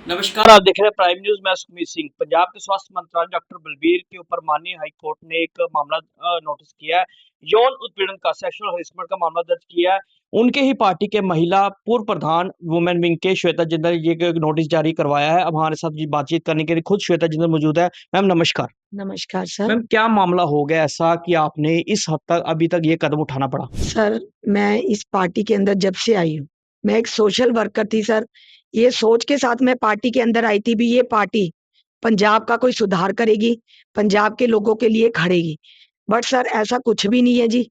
नमस्कार, आप देख रहे हैं प्राइम न्यूज़। मैं सुखमीत सिंह। पंजाब के स्वास्थ्य मंत्रालय डॉक्टर बलबीर के ऊपर माननीय हाई कोर्ट ने एक मामला नोटिस किया है। यौन उत्पीड़न का, सेक्सुअल हैरेसमेंट का मामला दर्ज किया है। उनके ही पार्टी के महिला पूर्व प्रधान वुमेन विंग के श्वेता जिंदल ये एक नोटिस जारी करवाया है। अब हमारे साथ जी बातचीत करने के लिए खुद श्वेता जिंदल मौजूद है। मैम नमस्कार। नमस्कार सर। मैम क्या मामला हो गया ऐसा कि आपने इस हद तक अभी तक ये कदम उठाना पड़ा? सर, मैं इस पार्टी के अंदर जब से आई हूँ, मैं एक सोशल वर्कर थी सर। ये सोच के साथ मैं पार्टी के अंदर आई थी भी ये पार्टी पंजाब का कोई सुधार करेगी, पंजाब के लोगों के लिए खड़ेगी। बट सर ऐसा कुछ भी नहीं है जी।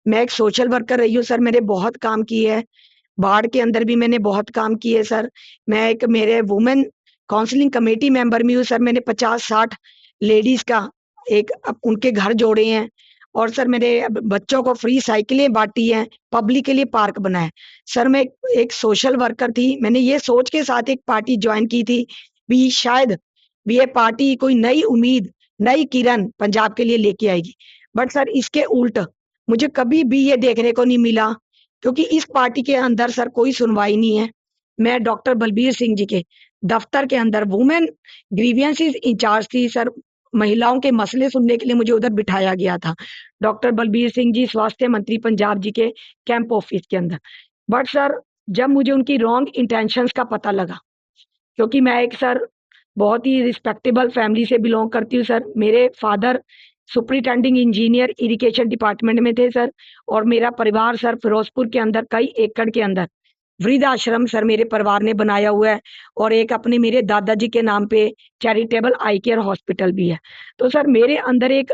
मैं एक सोशल वर्कर रही हूँ सर, मैंने बहुत काम किए हैं। बाढ़ के अंदर भी मैंने बहुत काम किए सर। मैं एक मेरे वुमेन काउंसलिंग कमेटी मेंबर भी हूँ सर। मैंने 50-60 लेडीज़ का एक उनके घर जोड़े हैं। और सर मेरे बच्चों को फ्री साइकिलें बाँटी हैं, पब्लिक के लिए पार्क बनाए। सर मैं एक सोशल वर्कर थी, मैंने ये सोच के साथ एक पार्टी जॉइन की थी, भी शायद भी ये पार्टी कोई नई उम्मीद, नई किरण पंजाब के लिए लेके आएगी। बट सर इसके उल्ट मुझे कभी भी ये देखने को नहीं मिला, क्योंकि इस पार्टी के अंदर सर कोई सुनवाई नहीं है। मैं डॉक्टर बलबीर सिंह जी के दफ्तर के अंदर वुमेन ग्रीवियंसेस इंचार्ज थी सर। महिलाओं के मसले सुनने के लिए मुझे उधर बिठाया गया था। डॉक्टर बलबीर सिंह जी स्वास्थ्य मंत्री पंजाब जी के कैंप ऑफिस के अंदर। बट सर जब मुझे उनकी रॉन्ग इंटेंशंस का पता लगा, क्योंकि मैं एक सर बहुत ही रिस्पेक्टेबल फैमिली से बिलोंग करती हूँ सर। मेरे father superintending engineer irrigation department में थे सर। और मेरा परिवार सर फिरोजपुर के अंदर कई एकड़ के अंदर वृद्ध आश्रम सर मेरे परिवार ने बनाया हुआ है। और एक अपने मेरे दादाजी के नाम पे चैरिटेबल आई केयर हॉस्पिटल भी है। तो सर मेरे अंदर एक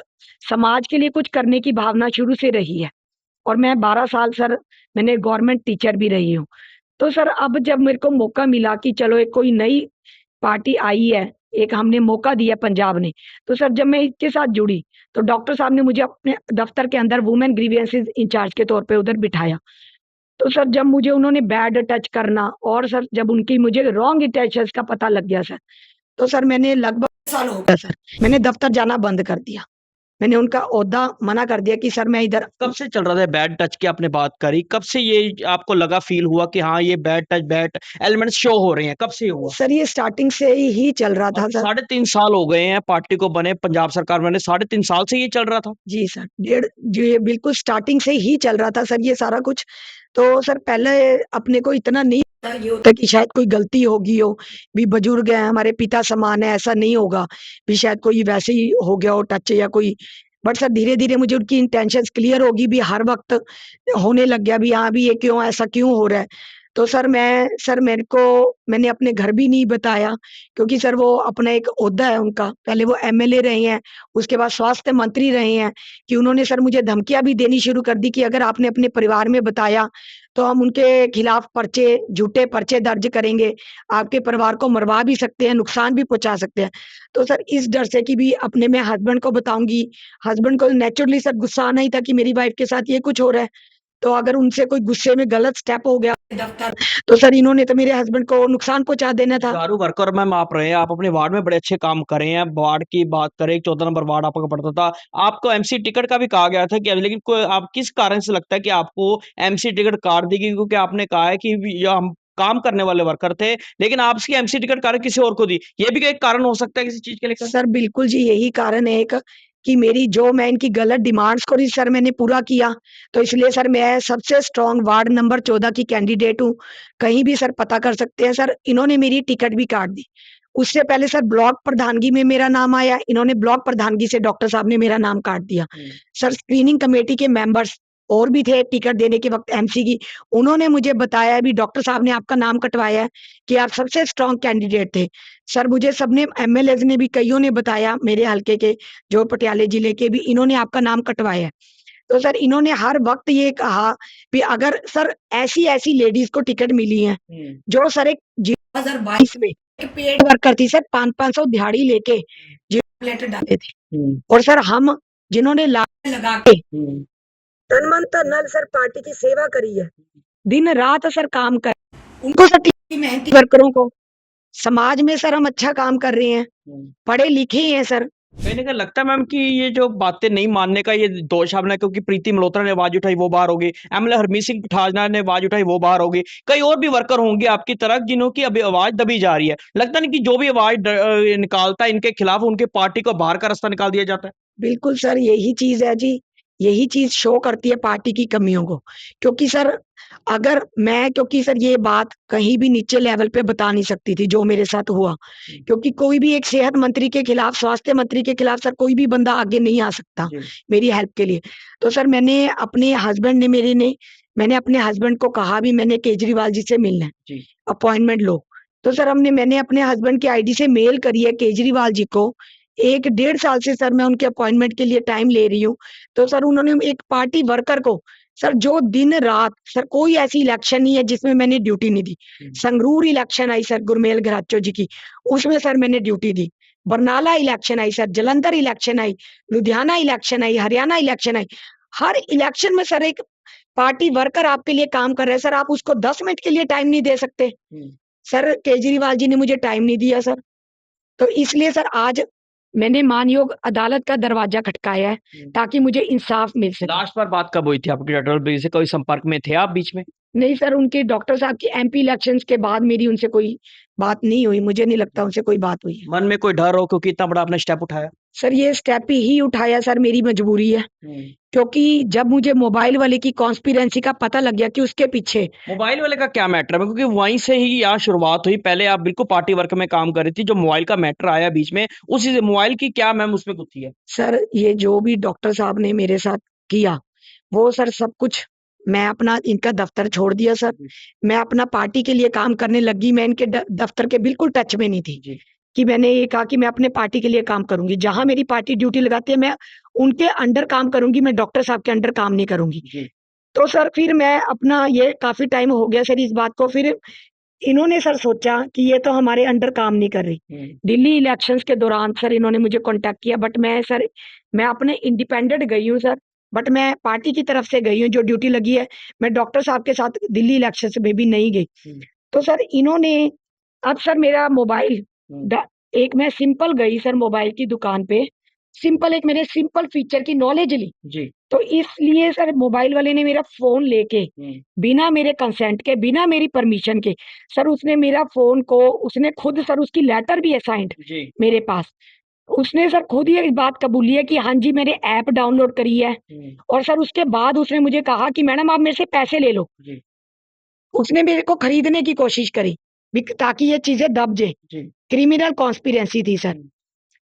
समाज के लिए कुछ करने की भावना शुरू से रही है। और मैं 12 साल सर मैंने गवर्नमेंट टीचर भी रही हूँ। तो सर अब जब मेरे को मौका मिला कि चलो एक कोई नई पार्टी आई है, एक हमने मौका दिया पंजाब ने, तो सर जब मैं इसके साथ जुड़ी, तो डॉक्टर साहब ने मुझे अपने दफ्तर के अंदर वुमेन ग्रीवियंसेस इंचार्ज के तौर पे उधर बिठाया। तो सर जब मुझे उन्होंने बैड टच करना और सर जब उनकी मुझे रॉन्ग इंटेंशंस का पता लग गया सर, तो सर मैंने लगभग साल हो गया सर, मैंने दफ्तर जाना बंद कर दिया। मैंने उनका ओहदा मना कर दिया कि सर मैं इधर। कब से चल रहा था बैड टच की आपने बात करी? कब से ये आपको लगा, फील हुआ कि हाँ, ये bad touch, bad elements show हो रहे हैं? कब से ये हुआ? सर ये स्टार्टिंग से ही चल रहा था अभी सर। 3.5 साल हो गए हैं पार्टी को बने, पंजाब सरकार बने, 3.5 साल से ये चल रहा था? जी सर, डेढ़ जो ये बिल्कुल स्टार्टिंग से ही चल रहा था सर ये सारा कुछ। तो सर पहले अपने को इतना नहीं ये होता कि शायद कोई गलती होगी हो, भी बुजुर्ग हैं, हमारे पिता समान है, ऐसा नहीं होगा, भी शायद कोई वैसे ही हो गया हो टच या कोई। बट सर धीरे-धीरे मुझे उनकी इंटेंशंस क्लियर होगी भी हर वक़्त होने लग गया भी हाँ, भी ये क्यों ऐसा क्यों हो रहा है? तो सर मैंने अपने घर भी नहीं बताया, क्योंकि सर वो अपना एक ओहदा है उनका, पहले वो एमएलए रहे हैं, उसके बाद स्वास्थ्य मंत्री रहे हैं, कि उन्होंने सर मुझे धमकियाँ भी देनी शुरू कर दी कि अगर आपने अपने परिवार में बताया, तो हम उनके खिलाफ पर्चे, झूठे पर्चे दर्ज करेंगे, आपके परिवार को मरवा भी सकते हैं, नुकसान भी पहुँचा सकते हैं। तो सर इस डर से कि भी अपने मैं हस्बैंड को बताऊँगी, हस्बैंड को नेचुरली सर गुस्सा आना ही था कि मेरी वाइफ के साथ ये कुछ हो रहा है। तो अगर उनसे कोई गुस्से में गलत स्टेप हो गया दफ्तर, तो सर इन्होंने तो मेरे हस्बैंड को नुकसान पहुँचा देना था। दारू वर्कर मैम आप रहे हैं, आप अपने वार्ड में बड़े अच्छे काम कर रहे हैं। वार्ड की बात करें, 14 नंबर वार्ड आपका पड़ता था। आपको एमसी टिकट का भी कहा गया था कि लेकिन कोई आप किस कारण से लगता है कि आपको एमसी टिकट काट दी गई? क्योंकि आपने कहा है कि ये हम काम करने वाले वर्कर थे, लेकिन आपकी एमसी टिकट कार्य किसी और को दी। ये भी एक कारण हो सकता है किसी चीज़ के लेकर? सर बिल्कुल जी, यही कारण है एक कि मेरी जो मैं इनकी गलत डिमांड्स को भी सर मैंने पूरा किया, तो इसलिए सर मैं सबसे स्ट्रॉन्ग वार्ड नंबर 14 की कैंडिडेट हूँ। कहीं भी सर पता कर सकते हैं सर, इन्होंने मेरी टिकट भी काट दी। उससे पहले सर ब्लॉक प्रधानगी में मेरा नाम आया, इन्होंने ब्लॉक प्रधानगी से डॉक्टर साहब ने मेरा नाम काट दिया। सर स्क्रीनिंग कमेटी के मेंबर्स और भी थे टिकट देने के वक़्त एमसी की, उन्होंने मुझे बताया भी डॉक्टर साहब ने आपका नाम कटवाया है कि आप सबसे स्ट्रॉन्ग कैंडिडेट थे। सर मुझे सबने एमएलएज़ ने भी कइयों ने बताया मेरे हलके के, जो पटियाले जिले के भी, इन्होंने आपका नाम कटवाया है। तो सर इन्होंने हर वक़्त ये कहा कि अगर सर ऐसी-ऐसी लेडीज़ को टिकट मिली है, जो सर एक 2022 में एक पेड वर्कर थी सर, 500-500 दिहाड़ी लेके जीरो लेटर डालते थे। और सर हम जिन्होंने लाइन लगा के तन मन धन नाल सर पार्टी की सेवा करी है, दिन रात सर काम कर, उनको सर मेहनती वर्करों को समाज में सर हम अच्छा काम कर रहे हैं, पढ़े लिखे ही हैं सर, कहीं न कहीं लगता है मैम कि ये जो बातें नहीं मानने का ये दोष है अपना, क्योंकि प्रीति मल्होत्रा ने आवाज़ उठाई वो बाहर हो गई, एमएलए हरमीत सिंह पठानिया ने आवाज़ उठाई वो बाहर हो गई। कई और भी वर्कर होंगे आपकी तरह जिन्हों की अभी आवाज़ दबी जा रही है। लगता नहीं कि जो भी आवाज़ निकालता है इनके खिलाफ उनके पार्टी को बाहर का रास्ता निकाल दिया जाता है? बिल्कुल सर, यही चीज़ है जी, यही चीज़ शो करती है पार्टी की कमियों को। क्योंकि सर अगर मैं क्योंकि सर ये बात कहीं भी नीचे लेवल पे बता नहीं सकती थी जो मेरे साथ हुआ। क्योंकि कोई भी एक सेहत मंत्री के खिलाफ, स्वास्थ्य मंत्री के खिलाफ सर कोई भी बंदा आगे नहीं आ सकता जी। मेरी हेल्प के लिए। तो सर मैंने अपने हस्बैंड को कहा भी मैंने केजरीवाल जी से मिलना है, जी। अपॉइंटमेंट लो। तो सर मैंने अपने हस्बैंड की आईडी से मेल करी है केजरीवाल जी को। 1 डेढ़ साल से सर मैं उनके अपॉइंटमेंट के लिए टाइम ले रही हूँ। तो सर उन्होंने एक पार्टी वर्कर को सर जो दिन-रात सर कोई ऐसी इलेक्शन नहीं है जिसमें मैंने ड्यूटी नहीं दी। संगरूर इलेक्शन आई सर गुरमेल घराचो जी की, उसमें सर मैंने ड्यूटी दी। बरनाला इलेक्शन आई सर, जालंधर इलेक्शन आई, लुधियाना इलेक्शन आई, हरियाणा इलेक्शन आई। हर इलेक्शन में सर एक पार्टी वर्कर आपके लिए काम कर रहा है, सर आप उसको 10 मिनट के लिए टाइम नहीं दे सकते। सर केजरीवाल जी ने मुझे टाइम नहीं दिया सर। तो इसलिए सर आज मैंने मानयोग अदालत का दरवाजा खटकाया है ताकि मुझे इंसाफ मिल सके। लास्ट बार बात कब हुई थी आपकी डॉक्टर बलबीर से? कोई संपर्क में थे आप बीच में? नहीं सर, उनके डॉक्टर साहब की एमपी इलेक्शंस के बाद मेरी उनसे कोई बात नहीं हुई। मुझे नहीं लगता उनसे कोई बात हुई है। मन में कोई डर हो क्योंकि इतना बड़ा आपने स्टेप उठाया? सर ये स्टेप ही उठाया सर, मेरी मजबूरी है। क्योंकि जब मुझे मोबाइल वाले की कॉन्स्पिरेंसी का पता लग गया कि उसके पीछे मोबाइल वाले का क्या मैटर है? क्योंकि वहीं से ही यहाँ शुरुआत हुई। पहले आप बिल्कुल पार्टी वर्क में काम कर रही थी, जो मोबाइल का मैटर आया बीच में, उसी से मोबाइल की क्या मैम उसमें गुत्थी है? सर ये जो भी डॉक्टर साहब ने मेरे साथ किया, वो सर सब कुछ मैं अपना इनका दफ्तर छोड़ दिया सर। मैं अपना पार्टी के लिए काम करने लगी। मैं इनके दफ्तर के बिल्कुल टच में नहीं थी। जी। कि मैंने ये कहा कि मैं अपने पार्टी के लिए काम करूँगी। जहाँ मेरी पार्टी ड्यूटी लगाती है मैं उनके अंडर काम करूँगी, मैं डॉक्टर साहब के अंडर काम नहीं करूँगी। जी। तो सर फिर मैं अपना ये काफ़ी टाइम हो गया सर इस बात को। फिर इन्होंने सर सोचा कि ये तो हमारे अंडर काम नहीं कर रही। दिल्ली इलेक्शंस के दौरान सर इन्होंने मुझे कॉन्टैक्ट किया, बट मैं अपने इंडिपेंडेंट गई हूँ सर। बट मैं पार्टी की तरफ से गई हूँ, जो ड्यूटी लगी है, मैं डॉक्टर साहब के साथ दिल्ली इलेक्शंस में भी नहीं गई। तो सर इन्होंने अब सर मेरा मोबाइल एक मैं सिंपल गई सर मोबाइल की दुकान पे, मैंने सिंपल फीचर की नॉलेज ली। जी। तो इसलिए सर मोबाइल वाले ने मेरा फ़ोन लेके बिना मेरे कंसेंट के, बिना मेरी परमिशन के सर उसने खुद सर उसकी लेटर भी है साइंड जी। मेरे पास। उसने सर खुद ये बात कबूली है कि हाँ जी, मैंने ऐप डाउनलोड करी है। और सर उसके बाद उसने मुझे कहा कि मैडम आप मेरे से पैसे ले लो। जी। उसने मेरे को खरीदने की कोशिश करी ताकि ये चीज़ें दब जाए। जी। क्रिमिनल कॉन्स्पिरेंसी थी सर।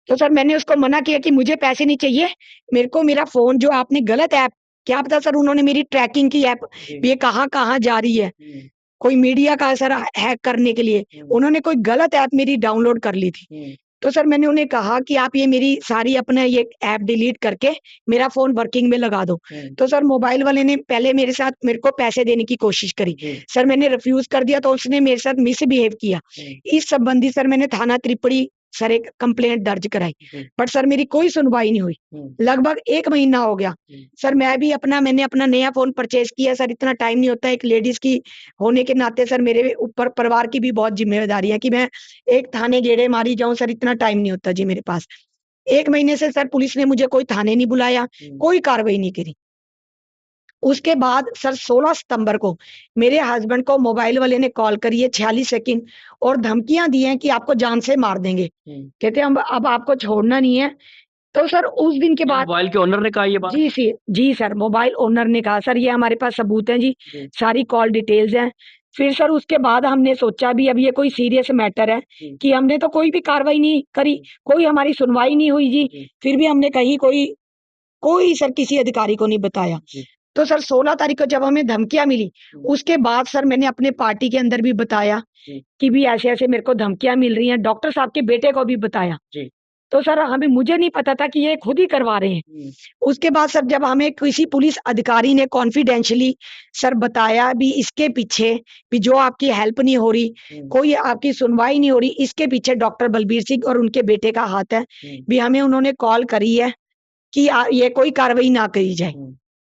तो सर मैंने उसको मना किया कि मुझे पैसे नहीं चाहिए, मेरे को मेरा फ़ोन जो आपने गलत ऐप, क्या पता सर उन्होंने मेरी ट्रैकिंग की ऐप ये कहाँ-कहाँ जा रही है, कोई मीडिया का सर हैक करने के लिए, उन्होंने कोई गलत ऐप मेरी डाउनलोड कर ली थी। तो सर मैंने उन्हें कहा कि आप ये मेरी सारी अपना ये ऐप डिलीट करके मेरा फ़ोन वर्किंग में लगा दो। तो सर मोबाइल वाले ने पहले मेरे को पैसे देने की कोशिश करी। सर मैंने रिफ्यूज़ कर दिया, तो उसने मेरे साथ मिसबिहेव किया। इस संबंधी सर मैंने थाना त्रिपड़ी सर एक कंप्लेंट दर्ज कराई। बट सर मेरी कोई सुनवाई नहीं हुई। लगभग 1 महीना हो गया। सर मैंने अपना नया फ़ोन परचेज़ किया सर, इतना टाइम नहीं होता। एक लेडीज़ की होने के नाते सर मेरे ऊपर परिवार की भी बहुत ज़िम्मेदारी है कि मैं एक थाने गेड़े मारी जाऊँ, सर इतना टाइम नहीं होता जी मेरे पास। 1 महीने से सर पुलिस ने मुझे कोई थाने नहीं बुलाया, कोई कार्रवाई नहीं करी। उसके बाद सर 16 सितंबर को मेरे हस्बैंड को मोबाइल वाले ने कॉल करी है 46 सेकंड और धमकियाँ दी हैं कि आपको जान से मार देंगे। कहते हैं अब आपको छोड़ना नहीं है। तो सर उस दिन के बाद मोबाइल के ओनर ने कहा ये बात? जी सर, मोबाइल ओनर ने कहा सर ये हमारे पास सबूत हैं जी, सारी कॉल डिटेल्स हैं। फिर सर उसके बाद हमने सोचा भी अब ये कोई सीरियस मैटर है कि हमने तो कोई भी कार्रवाई नहीं करी, कोई हमारी सुनवाई नहीं हुई जी। फिर भी हमने कहीं कोई सर किसी अधिकारी को नहीं बताया। तो सर 16 तारीख को जब हमें धमकियाँ मिली, उसके बाद सर मैंने अपने पार्टी के अंदर भी बताया कि भी ऐसे-ऐसे मेरे को धमकियाँ मिल रही हैं, डॉक्टर साहब के बेटे को भी बताया। तो सर मुझे नहीं पता था कि ये खुद ही करवा रहे हैं। उसके बाद सर जब हमें किसी पुलिस अधिकारी ने कॉन्फिडेंशियली सर बताया भी इसके पीछे भी जो आपकी हेल्प नहीं हो रही, कोई आपकी सुनवाई नहीं हो रही, इसके पीछे डॉक्टर बलबीर सिंह और उनके बेटे का हाथ है। भी हमें उन्होंने कॉल करी है कि ये कोई कार्रवाई ना करी जाए।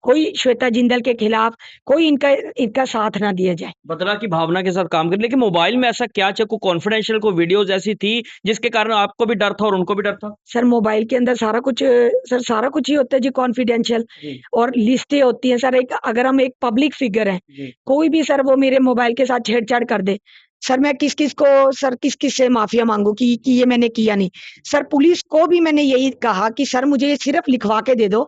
कोई श्वेता जिंदल के खिलाफ कोई इनका साथ ना दिया जाए। बदला की भावना के साथ काम कर, लेकिन मोबाइल में ऐसा क्या कोई कॉन्फिडेंशियल कोई वीडियोस ऐसी थी जिसके कारण आपको भी डर था और उनको भी डर था? सर मोबाइल के अंदर सारा कुछ सर सारा कुछ ही होता है जी कॉन्फिडेंशियल, जी और लिस्टें होती हैं सर। एक अगर हम एक पब्लिक फिगर हैं, जी कोई भी सर वो मेरे मोबाइल के साथ छेड़छाड़ कर दे, सर मैं किस-किस को सर किस-किस से माफिया मांगू कि ये मैंने किया नहीं। सर पुलिस को भी मैंने यही कहा कि सर मुझे ये सिर्फ लिखवा के दे दो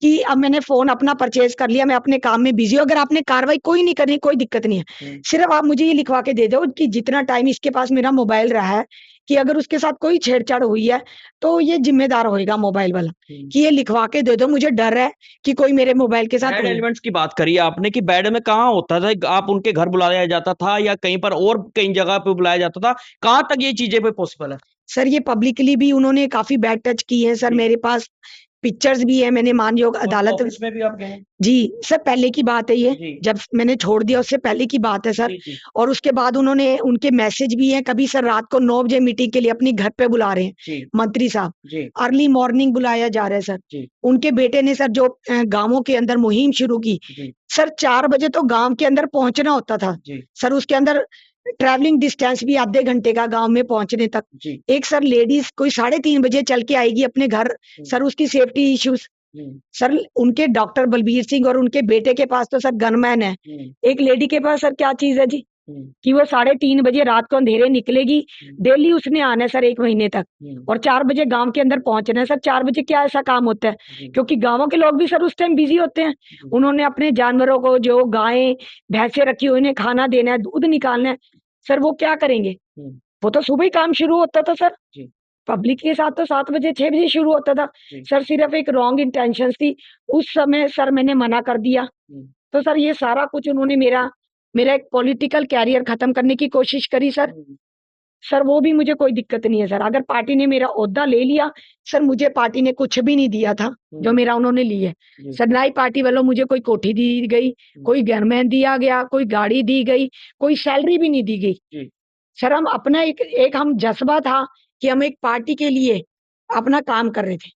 कि अब मैंने फोन अपना परचेज कर लिया, मैं अपने काम में बिजी हूँ, अगर आपने कार्रवाई कोई नहीं करनी कोई दिक्कत नहीं है, सिर्फ आप मुझे ये लिखवा के दे दो कि जितना टाइम इसके पास मेरा मोबाइल रहा है, कि अगर उसके साथ कोई छेड़छाड़ हुई है तो ये जिम्मेदार होएगा मोबाइल वाला, कि ये लिखवा के दे दो, मुझे डर है कि कोई मेरे मोबाइल के साथ बैड एलिमेंट्स की बात करी आपने कि बैड में कहाँ होता था, आप उनके घर बुलाया जाता था या कहीं पर और कई जगह पे बुलाया जाता था, कहाँ तक ये चीजें पे पॉसिबल है? सर ये पब्लिकली भी उन्होंने काफी बैड टच की है सर। जी। मेरे पास पिक्चर्स भी है, मैंने मानयोग अदालत ऑफिस में भी आप गए? जी सर पहले की बात है ये, जी जब मैंने छोड़ दिया उससे पहले की बात है सर। जी जी और उसके बाद उन्होंने उनके मैसेज भी हैं, कभी सर रात को 9 बजे मीटिंग के लिए अपनी घर पे बुला रहे हैं जी मंत्री साहब, जी अर्ली मॉर्निंग बुलाया जा रहा है सर। जी उनके बेटे ने सर जो गांवों के अंदर मुहिम शुरू की, जी सर 4 बजे तो गांव के अंदर पहुंचना होता था जी सर। उसके अंदर ट्रैवलिंग डिस्टेंस भी आधे घंटे का गांव में पहुंचने तक। जी एक सर लेडीज कोई 3:30 बजे चल के आएगी अपने घर, सर उसकी सेफ्टी इश्यूज। सर उनके डॉक्टर बलबीर सिंह और उनके बेटे के पास तो सर गनमैन है, एक लेडी के पास सर क्या चीज है जी कि वो 3:30 बजे रात को अंधेरे निकलेगी, डेली उसने आना है सर 1 महीने तक, और 4 बजे गांव के अंदर पहुंचना है सर। 4 बजे क्या ऐसा काम होता है, क्योंकि गांवों के लोग भी सर उस टाइम बिजी होते हैं, उन्होंने अपने जानवरों को जो गायें भैंसे रखी हुई उन्हें खाना देना है, दूध निकालना है, सर वो क्या करेंगे? वो तो सुबह ही काम शुरू होता था सर। पब्लिक के साथ तो 7 बजे 6 बजे शुरू होता था सर। सिर्फ एक रॉन्ग इंटेंशन थी उस समय सर, मैंने मना कर दिया। तो सर ये सारा कुछ उन्होंने मेरा मेरा एक पॉलिटिकल कैरियर खत्म करने की कोशिश करी सर। सर वो भी मुझे कोई दिक्कत नहीं है सर, अगर पार्टी ने मेरा ओहदा ले लिया सर, मुझे पार्टी ने कुछ भी नहीं दिया था जो मेरा उन्होंने लिया है सर। ना ही पार्टी वालों मुझे कोई कोठी दी गई, कोई गनमैन दिया गया, कोई गाड़ी दी गई, कोई सैलरी भी नहीं दी गई सर। हम अपना एक हम जज्बा था कि हम एक पार्टी के लिए अपना काम कर रहे थे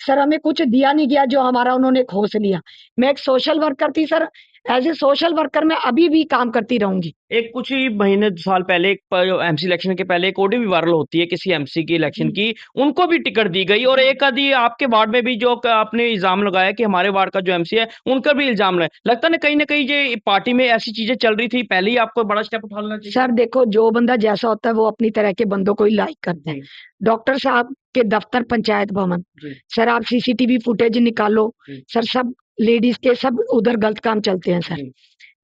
सर। हमें कुछ दिया नहीं गया जो हमारा उन्होंने खोस लिया। मैं एक सोशल वर्कर थी sir, as a social worker मैं अभी भी काम करती रहूंगी। एक कुछ ही महीने साल पहले एक एमसी इलेक्शन के पहले एक ऑडियो भी वायरल होती है किसी एमसी की इलेक्शन की, उनको भी टिकट दी गई और एक आधी आपके वार्ड में भी जो आपने इल्जाम लगाया कि हमारे वार्ड का जो एमसी है उनका भी इल्जाम लगता है ना कहीं ये पार्टी में ऐसी चीजें चल रही थी, पहले ही आपको बड़ा स्टेप उठा लेना चाहिए। सर देखो जो बंदा जैसा होता है वो अपनी तरह के बंदों को ही लाइक करता है। डॉक्टर साहब के दफ्तर पंचायत भवन, सर आप सीसीटीवी फुटेज निकालो सर, सब लेडीज के सब उधर गलत काम चलते हैं सर।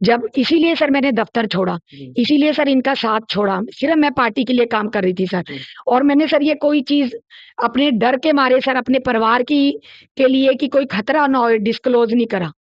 जब इसीलिए सर मैंने दफ्तर छोड़ा, इसीलिए सर इनका साथ छोड़ा, सिर्फ मैं पार्टी के लिए काम कर रही थी सर। और मैंने सर ये कोई चीज अपने डर के मारे सर, अपने परिवार की के लिए कि कोई खतरा ना हो, डिस्क्लोज नहीं करा।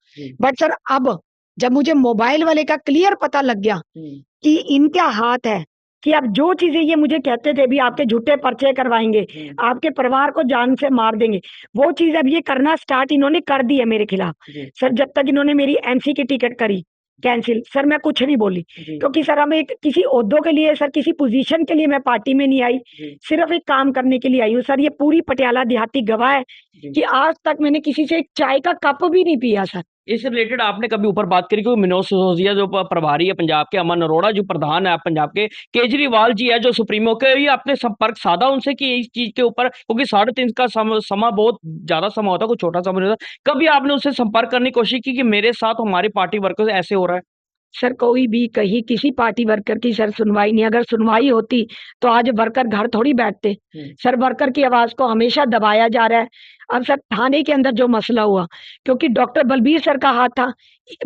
बट सर अब जब मुझे मोबाइल वाले का क्लियर पता लग गया कि इनका हाथ है, कि अब जो चीजें ये मुझे कहते थे भी आपके झूठे पर्चे करवाएंगे, आपके परिवार को जान से मार देंगे, वो चीज अब ये करना स्टार्ट इन्होंने कर दी है मेरे खिलाफ सर। जब तक इन्होंने मेरी एमसी की टिकट करी कैंसिल सर, मैं कुछ नहीं बोली, क्योंकि सर हम एक किसी ओहदों के लिए सर, किसी पोजीशन के लिए मैं पार्टी में नहीं आई, सिर्फ एक काम करने के लिए आई हूँ सर। ये पूरी पटियाला देहाती गवाह है कि आज तक मैंने किसी से एक चाय का कप भी नहीं पिया सर। इस रिलेटेड आपने कभी ऊपर बात करी क्योंकि मनोज सिसोदिया जो प्रभारी है पंजाब के, अमन अरोड़ा जो प्रधान है पंजाब के, केजरीवाल जी है जो सुप्रीमो के, ये आपने संपर्क साधा उनसे कि इस चीज के ऊपर, क्योंकि 3.5 का समा बहुत ज्यादा समय होता है, कोई छोटा समय नहीं होता। कभी आपने उससे संपर्क करने की कोशिश की कि मेरे साथ हमारी पार्टी वर्कर्स ऐसे हो रहा है? सर कोई भी कहीं किसी पार्टी वर्कर की सर सुनवाई नहीं, अगर सुनवाई होती तो आज वर्कर घर थोड़ी बैठते सर। वर्कर की आवाज को हमेशा दबाया जा रहा है। अब सर थाने के अंदर जो मसला हुआ, क्योंकि डॉक्टर बलबीर सर का हाथ था,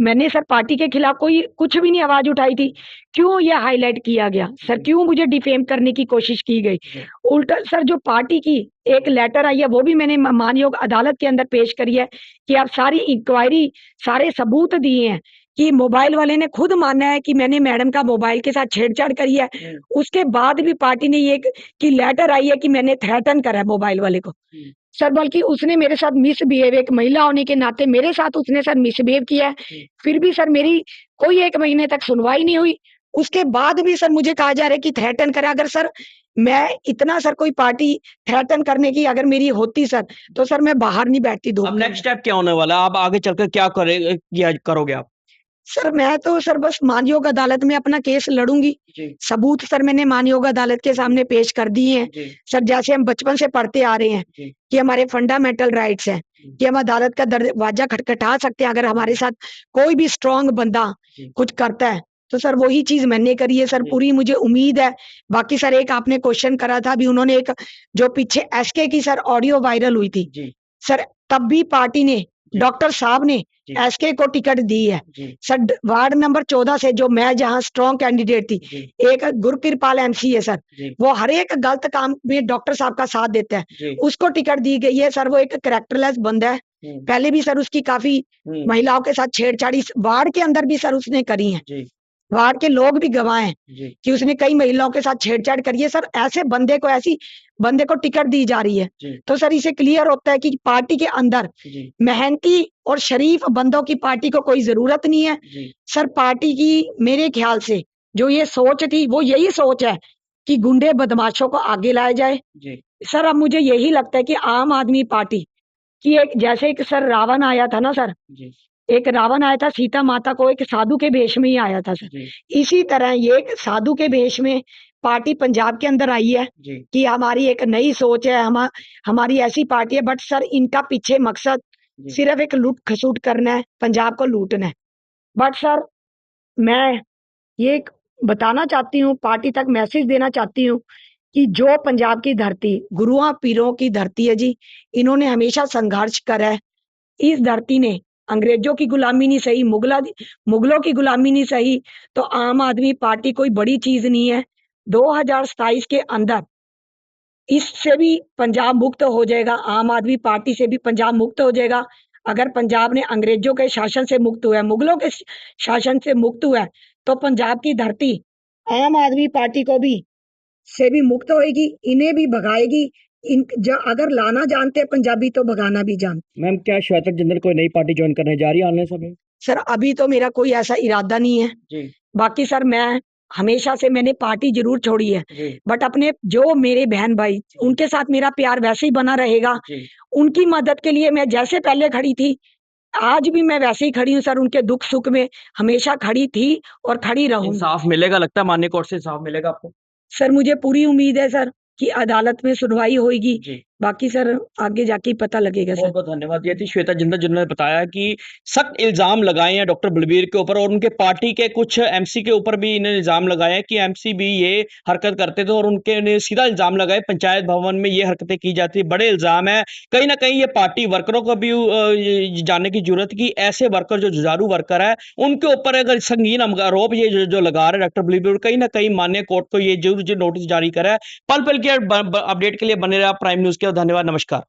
मैंने सर पार्टी के खिलाफ कोई कुछ भी नहीं आवाज उठाई थी, क्यों यह हाईलाइट किया गया सर? क्यों मुझे डिफेम करने की कोशिश की गई? उल्टा सर जो पार्टी की एक लेटर आई है वो भी मैंने मानयोग अदालत के अंदर पेश करी है कि आप सारी इंक्वायरी सारे सबूत दिए हैं कि मोबाइल वाले ने खुद माना है कि मैंने मैडम का मोबाइल के साथ छेड़छाड़ करी है। उसके बाद भी पार्टी ने ये कि लेटर आई है कि मैंने थ्रेटन करा है मोबाइल वाले को सर, बल्कि उसने मेरे साथ मिसबिहेव, एक महिला होने के नाते मेरे साथ उसने सर मिसबिहेव किया है। फिर भी सर मेरी कोई 1 महीने तक सुनवाई नहीं हुई, उसके बाद भी सर मुझे कहा जा रहा है कि थ्रेटन करा। अगर सर मैं इतना सर कोई पार्टी थ्रेटन करने की अगर मेरी होती सर, तो सर मैं बाहर नहीं बैठती धूप अब में। नेक्स्ट स्टेप क्या होने वाला है? आप आगे चलकर क्या करोगे आप? सर मैं तो सर बस मानयोग अदालत में अपना केस लड़ूंगी। जी। सबूत सर मैंने मानयोग अदालत के सामने पेश कर दिए हैं। जी। सर जैसे हम बचपन से पढ़ते आ रहे हैं जी। कि हमारे फंडामेंटल राइट्स हैं कि हम अदालत का दरवाजा खटखटा सकते हैं अगर हमारे साथ कोई भी स्ट्रांग बंदा जी। कुछ करता है, तो सर वही चीज मैंने करी है सर। जी। पूरी मुझे उम्मीद है। बाकी सर एक आपने क्वेश्चन करा था, अभी उन्होंने एक जो पीछे एसके की सर ऑडियो वायरल हुई थी जी। सर, तब भी पार्टी ने जी। डॉक्टर साहब ने जी। एसके को टिकट दी है जी। सर। वार्ड नंबर 14 से जो मैं जहां स्ट्रॉन्ग कैंडिडेट थी, जी। एक गुरकिरपाल एमसी है सर, जी। वो हर एक गलत काम में डॉक्टर साहब का साथ देता है, जी। उसको टिकट दी गई है सर। वो एक कैरेक्टरलेस बंदा है। पहले भी सर उसकी काफी महिलाओं के साथ छेड़छाड़ी वार्ड के अंदर भी सर उसने करी है। जी। वार्ड के लोग भी गवाह हैं जी। कि उसने कई महिलाओं के साथ छेड़छाड़ करी है सर। ऐसे बंदे को ऐसी बंदे को टिकट दी जा रही है, जी। तो सर इसे क्लियर होता है कि पार्टी के अंदर जी। मेहनती और शरीफ बंदों की पार्टी को कोई जरूरत नहीं है। जी। सर पार्टी की मेरे ख्याल से जो ये सोच थी वो यही सोच है कि गुंडे बदमाशों को आगे लाया जाए। जी। सर अब मुझे यही लगता है कि आम आदमी पार्टी की एक जैसे एक सर रावण आया था ना सर, जी। एक रावण आया था सीता माता को एक साधु के भेष में ही आया था सर। जी। इसी तरह ये एक साधु के भेष में पार्टी पंजाब के अंदर आई है जी। कि हमारी एक नई सोच है, हमारी ऐसी पार्टी है। बट सर इनका पीछे मकसद जी। सिर्फ एक लूट खसूट करना है, पंजाब को लूटना है। बट सर मैं ये एक बताना चाहती हूँ, पार्टी तक मैसेज देना चाहती हूँ कि जो पंजाब की धरती गुरुओं पीरों की धरती है जी, इन्होंने हमेशा संघर्ष करा है। इस धरती ने अंग्रेजों की गुलामी नहीं सही, मुगलों की गुलामी नहीं सही, तो आम आदमी पार्टी कोई बड़ी चीज नहीं है। 2027 के अंदर इससे भी पंजाब मुक्त हो जाएगा, आम आदमी पार्टी से भी पंजाब मुक्त हो जाएगा। अगर पंजाब ने अंग्रेजों के शासन से मुक्त हुआ है, मुगलों के शासन से मुक्त हुआ है, तो पंजाब की धरती आम आदमी पार्टी को भी से भी मुक्त होएगी, इन्हें भी भगाएगी। अगर लाना जानते हैं पंजाबी तो भगाना भी जानते। मैम, क्या श्वेता जिंदल कोई नई पार्टी ज्वाइन करने जा रही है आने समय? सर अभी तो मेरा कोई ऐसा इरादा नहीं है। जी। बाकी सर मैं हमेशा से मैंने पार्टी जरूर छोड़ी है, जी। बट अपने जो मेरे बहन भाई उनके साथ मेरा प्यार वैसे ही बना रहेगा। जी। उनकी मदद के लिए मैं जैसे पहले खड़ी थी, आज भी मैं वैसे ही खड़ी हूँ सर। उनके दुख सुख में हमेशा खड़ी थी और खड़ी रहूंगी। इंसाफ मिलेगा, लगता है माननीय कोर्ट से इंसाफ मिलेगा आपको? सर मुझे पूरी उम्मीद है सर कि अदालत में सुनवाई होगी। जी। बाकी सर आगे जाके पता लगेगा सर। बहुत बहुत धन्यवाद। ये थी श्वेता जिंदल जिन्होंने बताया कि सख्त इल्जाम लगाए हैं डॉक्टर बलबीर के ऊपर, और उनके पार्टी के कुछ एमसी के ऊपर भी इन्हें इल्जाम लगाया है कि एमसी भी ये हरकत करते थे, और उनके ने सीधा इल्जाम लगाए पंचायत भवन में ये हरकतें की जाती। बड़े इल्जाम है। कहीं ना कहीं ये पार्टी वर्करों को भी ये जानने की जरूरत कि ऐसे वर्कर जो जुझारू वर्कर है उनके ऊपर अगर संगीन आरोप ये जो लगा रहे डॉक्टर बलबीर, कहीं ना कहीं माननीय कोर्ट को ये जरूर नोटिस जारी करा है। पल पल के अपडेट के लिए बने रहा प्राइम न्यूज के। धन्यवाद, नमस्कार।